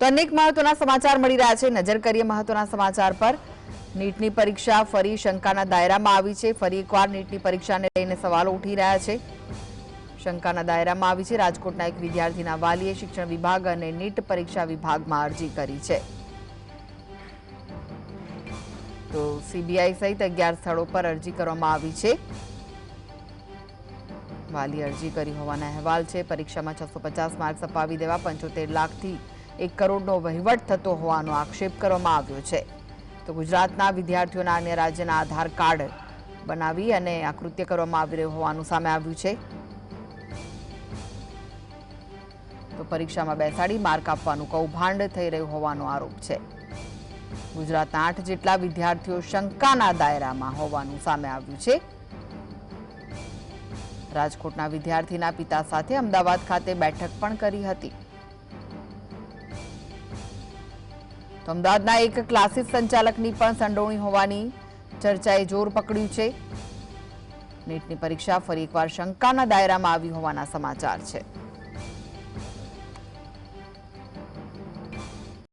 તો અનેક મહત્વના સમાચાર મળી રહ્યા છે। નજર કરીએ મહત્વના સમાચાર પર। નીટની પરીક્ષા ફરી શંકાના દાયરામાં આવી છે। ફરી એકવાર નીટની પરીક્ષાને લઈને સવાલો ઉઠી રહ્યા છે। શંકાના દાયરામાં આવી છે। રાજકોટના એક વિદ્યાર્થીના વાલીએ શિક્ષણ વિભાગ અને નીટ પરીક્ષા વિભાગમાં અરજી કરી છે। તો સીબીઆઈ સહિત 11 સ્થળો પર અરજી કરવામાં આવી છે। વાલી અરજી કરી હોવાના અહેવાલ છે। પરીક્ષામાં 650 માર્ક્સ અપાવી દેવા 75 લાખથી 1 કરોડનો વહીવટ થતો હોવાનો આક્ષેપ કરવામાં આવ્યો છે। તો ગુજરાતના વિદ્યાર્થીઓના અન્ય રાજ્યના આધાર કાર્ડ બનાવી અને આ કૃત્ય કરવામાં આવી રહ્યું હોવાનું સામે આવ્યું છે। તો પરીક્ષામાં બેસાડી માર્ક આપવાનું કૌભાંડ થઈ રહ્યું હોવાનો આરોપ છે। ગુજરાતના 8 જેટલા વિદ્યાર્થીઓ શંકાના દાયરામાં હોવાનું સામે આવ્યું છે। રાજકોટના વિદ્યાર્થીના પિતા સાથે અમદાવાદ ખાતે બેઠક પણ કરી હતી। તો અમદાવાદના એક ક્લાસીસ સંચાલકની પણ સંડોવણી હોવાની ચર્ચાએ જોર પકડ્યું છે। નીટની પરીક્ષા ફરી એકવાર શંકાના દાયરામાં આવી હોવાના સમાચાર છે।